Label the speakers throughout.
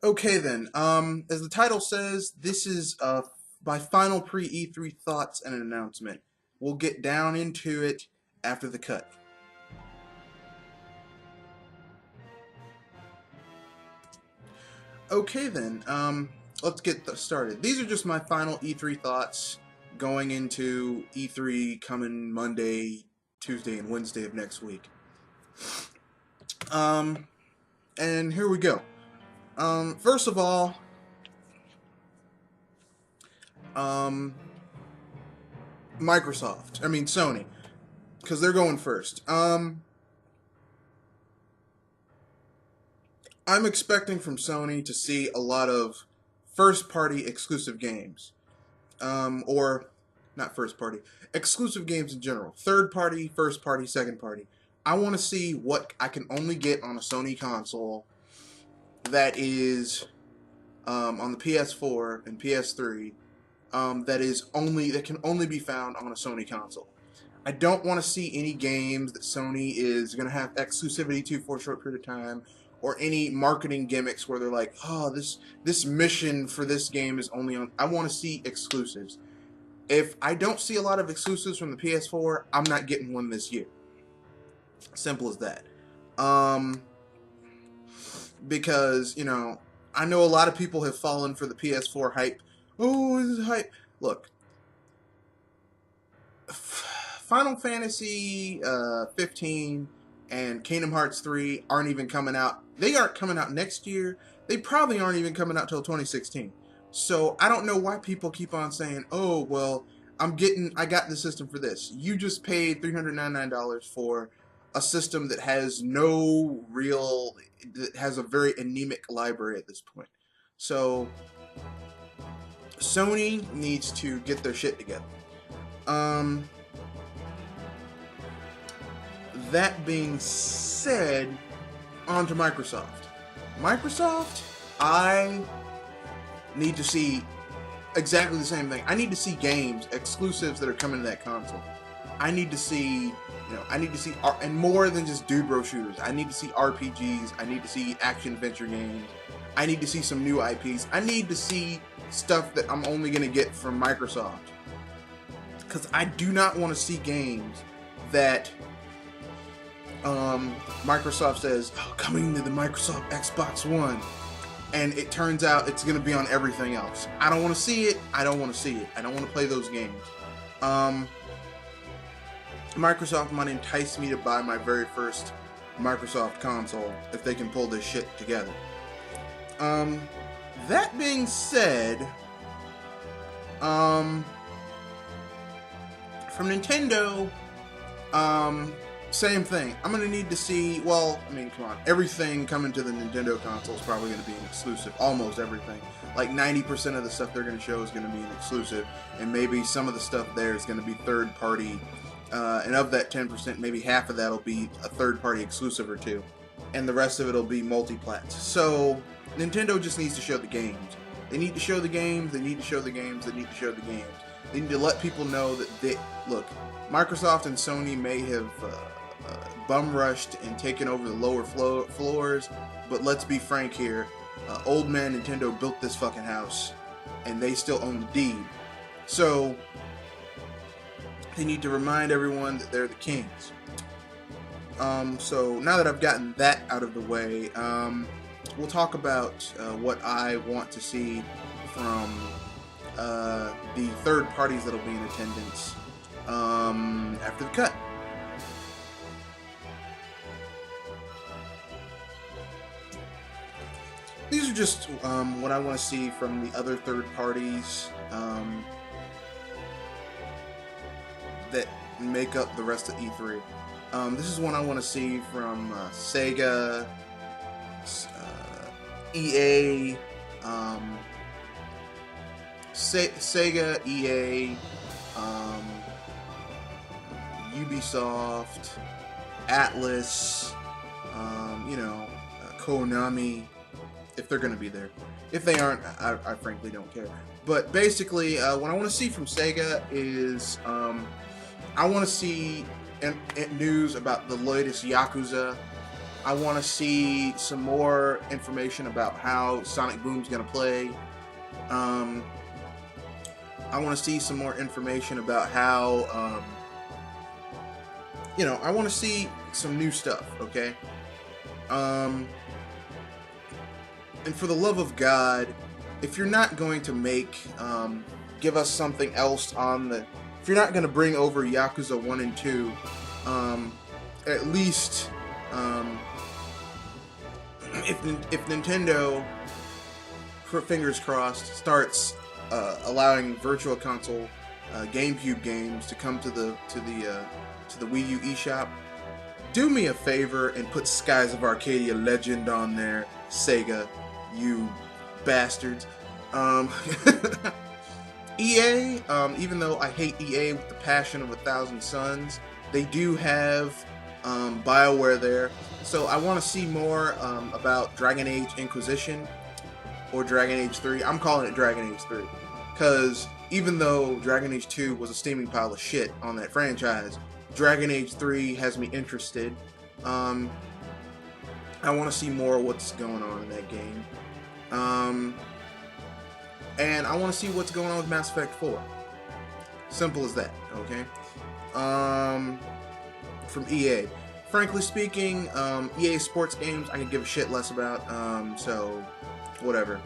Speaker 1: Okay then. As the title says, this is my final pre-E3 thoughts and an announcement. We'll get down into it after the cut. Okay then. Let's get started. These are just my final E3 thoughts going into E3 coming Monday, Tuesday, and Wednesday of next week. Um, and here we go. First of all, um, Sony, because they're going first. I'm expecting from Sony to see a lot of first-party exclusive games, or not first-party, exclusive games in general. Third-party, first-party, second-party. I want to see what I can only get on a Sony console that is on the PS4 and PS3. That can only be found on a Sony console. I don't want to see any games that Sony is going to have exclusivity to for a short period of time, or any marketing gimmicks where they're like, oh, this mission for this game is only on. I want to see exclusives. If I don't see a lot of exclusives from the PS4, I'm not getting one this year. Simple as that. Because I know a lot of people have fallen for the PS4 hype. Oh, this is hype. Look, Final Fantasy 15 and Kingdom Hearts 3 aren't even coming out. They aren't coming out next year. They probably aren't even coming out till 2016. So I don't know why people keep on saying, "Oh, well, I got the system for this." You just paid $399 for a system that has that has a very anemic library at this point. So Sony needs to get their shit together. That being said, on to Microsoft. Microsoft, I need to see exactly the same thing. I need to see games, exclusives that are coming to that console. I need to see, and more than just dude bro shooters. I need to see RPGs. I need to see action adventure games. I need to see some new IPs. I need to see stuff that I'm only going to get from Microsoft. Because I do not want to see games that Microsoft says, oh, coming to the Microsoft Xbox One, and it turns out it's going to be on everything else. I don't want to see it. I don't want to see it. I don't want to play those games. Microsoft might entice me to buy my very first Microsoft console if they can pull this shit together. That being said, from Nintendo, same thing. I'm gonna need to see. Well, come on. Everything coming to the Nintendo console is probably gonna be an exclusive. Almost everything. Like 90% of the stuff they're gonna show is gonna be an exclusive, and maybe some of the stuff there is gonna be third party. And of that 10%, maybe half of that'll be a third party exclusive or two, and the rest of it'll be multi-plats. So Nintendo just needs to show the games. They need to show the games. They need to show the games. They need to show the games. They need to let people know that look. Microsoft and Sony may have bum rushed and taken over the lower floors, but let's be frank here. Old man Nintendo built this fucking house, and they still own the deed. So they need to remind everyone that they're the kings. So now that I've gotten that out of the way, we'll talk about what I want to see from the third parties that'll be in attendance after the cut. These are just what I want to see from the other third parties that make up the rest of E3. This is one I want to see from Sega, EA, Sega, EA, Ubisoft, Atlas, Konami, if they're going to be there. If they aren't, I frankly don't care. But basically, what I want to see from Sega is I want to see news about the latest Yakuza. I want to see some more information about how Sonic Boom's going to play. I want to see some more information about how, I want to see some new stuff, okay? And for the love of God, if you're not going to give us something else if you're not going to bring over Yakuza 1 and 2, at least, if Nintendo, for fingers crossed, starts allowing Virtual Console GameCube games to come to the Wii U eShop, do me a favor and put Skies of Arcadia Legend on there, Sega, you bastards. EA, even though I hate EA with the passion of 1,000 suns, they do have BioWare there. So I want to see more about Dragon Age Inquisition or Dragon Age 3. I'm calling it Dragon Age 3. Because even though Dragon Age 2 was a steaming pile of shit on that franchise, Dragon Age 3 has me interested. I want to see more of what's going on in that game. And I want to see what's going on with Mass Effect 4. Simple as that, okay? From EA. Frankly speaking, EA Sports games I could give a shit less about, so whatever.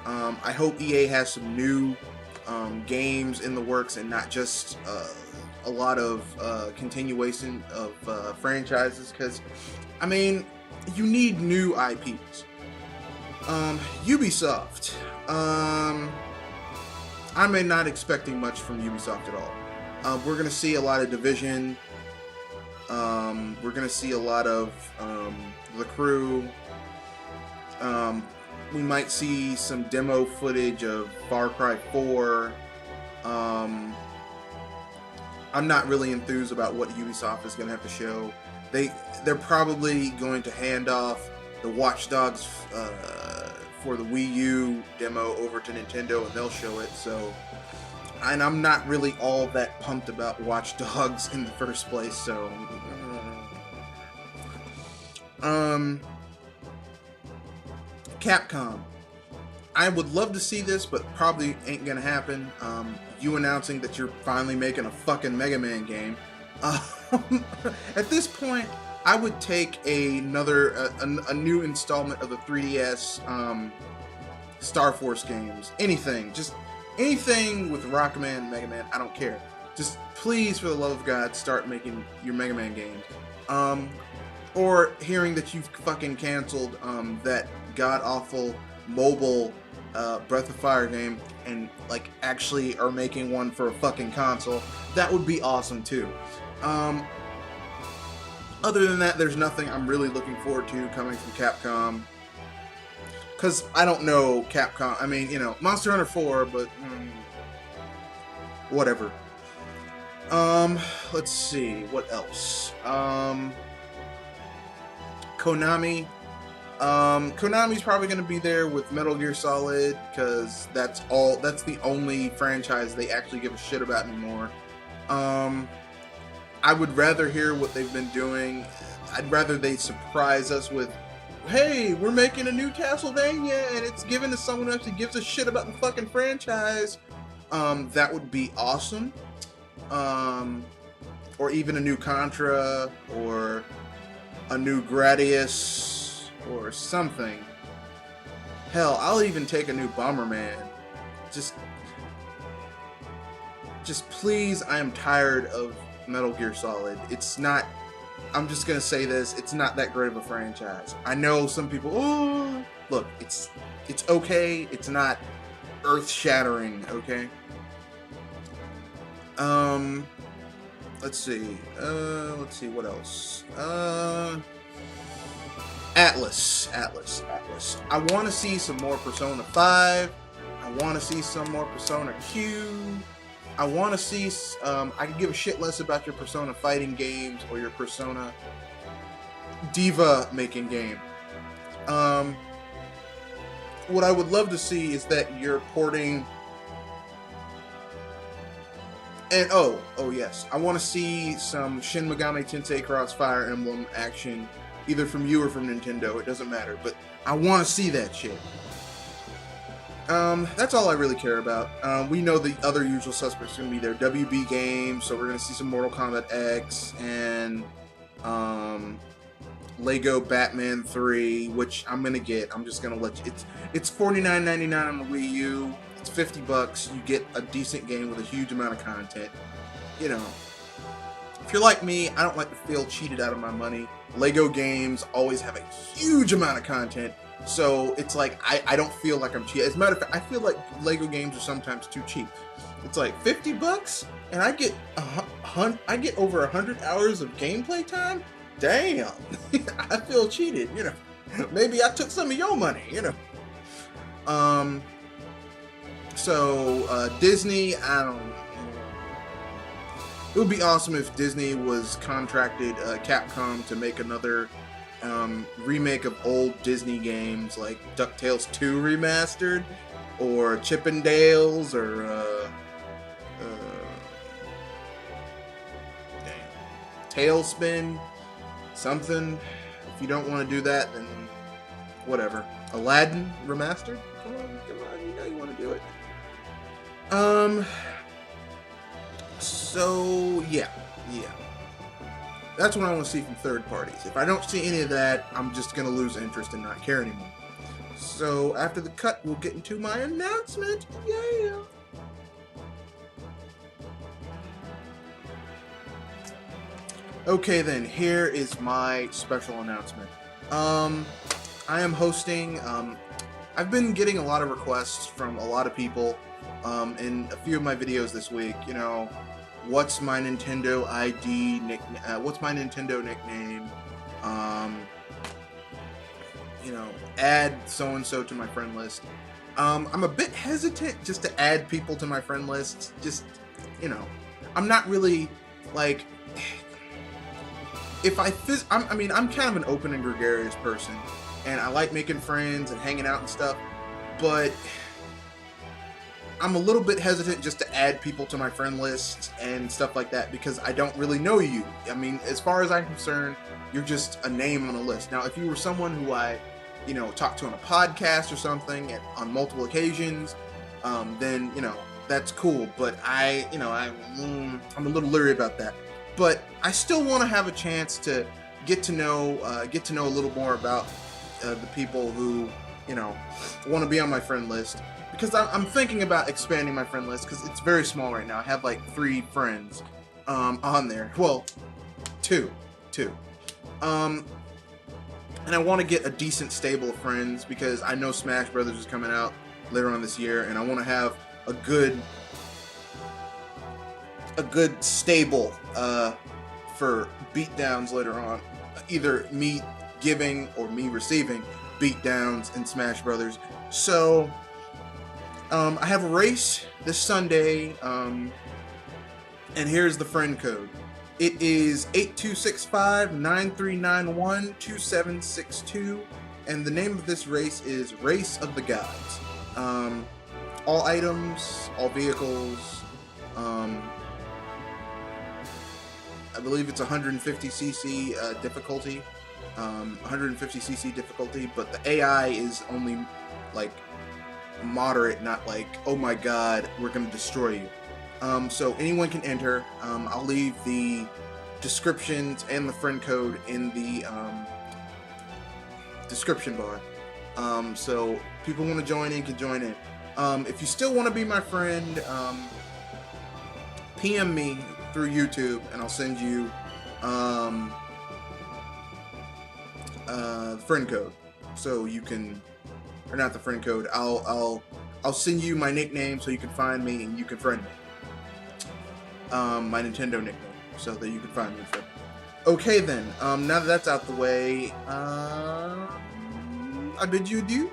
Speaker 1: I hope EA has some new games in the works and not just a lot of continuation of franchises, because, I mean, you need new IPs. Ubisoft. I'm not expecting much from Ubisoft at all. We're going to see a lot of Division. We're going to see a lot of The Crew. We might see some demo footage of Far Cry 4. I'm not really enthused about what Ubisoft is going to have to show. They're probably going to hand off the Watch Dogs for the Wii U demo over to Nintendo, and they'll show it. And I'm not really all that pumped about Watch Dogs in the first place. So, Capcom. I would love to see this, but probably ain't gonna happen. You announcing that you're finally making a fucking Mega Man game. At this point, I would take a new installment of the 3DS Star Force games. Anything with Rockman and Mega Man. I don't care. Just please, for the love of God, start making your Mega Man games. Or hearing that you've fucking canceled that god awful mobile Breath of Fire game and like actually are making one for a fucking console, that would be awesome too. Other than that, there's nothing I'm really looking forward to coming from Capcom. Because I don't know Capcom. I mean, Monster Hunter 4, but whatever. Let's see. What else? Konami. Konami's probably going to be there with Metal Gear Solid, because that's the only franchise they actually give a shit about anymore. I would rather hear what they've been doing. I'd rather they surprise us with, hey, we're making a new Castlevania and it's given to someone who actually gives a shit about the fucking franchise. That would be awesome. Or even a new Contra, or a new Gradius, or something. Hell, I'll even take a new Bomberman. Just please, I am tired of Metal Gear Solid. It's not, I'm just gonna say this, it's not that great of a franchise. I know some people, look, it's okay, it's not earth-shattering, okay? Let's see, what else? Atlas. I want to see some more Persona 5. I want to see some more Persona Q. I want to see, I can give a shit less about your Persona fighting games or your Persona Diva making game. What I would love to see is that you're porting, and oh yes, I want to see some Shin Megami Tensei Cross Fire Emblem action either from you or from Nintendo. It doesn't matter, but I want to see that shit. That's all I really care about. We know the other usual suspects are going to be there. WB Games, so we're going to see some Mortal Kombat X, and Lego Batman 3, which I'm going to get. I'm just going to let you... It's $49.99 on the Wii U. It's $50. You get a decent game with a huge amount of content. You know, if you're like me, I don't like to feel cheated out of my money. Lego games always have a huge amount of content. So it's like, I don't feel like I'm cheap. As a matter of fact, I feel like Lego games are sometimes too cheap. It's like $50 and I get over 100 hours of gameplay time? Damn. I feel cheated, you know. Maybe I took some of your money, you know. Disney, I don't know. It would be awesome if Disney was contracted Capcom to make another remake of old Disney games like DuckTales 2 Remastered, or Chippendales, or Tailspin, something. If you don't want to do that, then whatever. Aladdin Remastered? Come on, you know you want to do it. So, yeah. That's what I want to see from third parties. If I don't see any of that, I'm just going to lose interest and not care anymore. So, after the cut, we'll get into my announcement. Yeah! Okay then, here is my special announcement. I am hosting, I've been getting a lot of requests from a lot of people in a few of my videos this week, you know, what's my Nintendo ID nickname, what's my Nintendo nickname, you know, add so-and-so to my friend list. I'm a bit hesitant just to add people to my friend list, just, you know, I'm not really, like, I'm kind of an open and gregarious person, and I like making friends and hanging out and stuff, but I'm a little bit hesitant just to add people to my friend list and stuff like that because I don't really know you. I mean, as far as I'm concerned, you're just a name on a list. Now, if you were someone who I, you know, talked to on a podcast or something on multiple occasions, then, you know, that's cool. But I'm a little leery about that. But I still want to have a chance to get to know a little more about the people who, you know, want to be on my friend list. Because I'm thinking about expanding my friend list because it's very small right now. I have like 3 friends on there. Well, two. And I want to get a decent stable of friends because I know Smash Brothers is coming out later on this year, and I want to have a good stable for beatdowns later on. Either me giving or me receiving beatdowns in Smash Brothers. So I have a race this Sunday, and here's the friend code. It is 8265-9391-2762, and the name of this race is Race of the Gods. All items, all vehicles, I believe it's 150cc difficulty, 150cc difficulty, but the AI is only like moderate, not like, oh my god, we're gonna destroy you. So anyone can enter. I'll leave the descriptions and the friend code in the description bar. So people want to join in can join in. If you still want to be my friend, PM me through YouTube and I'll send you the friend code. So you can, or not the friend code, I'll send you my nickname so you can find me and you can friend me. My Nintendo nickname, so that you can find me and friend me. Okay then, now that that's out the way, I bid you adieu.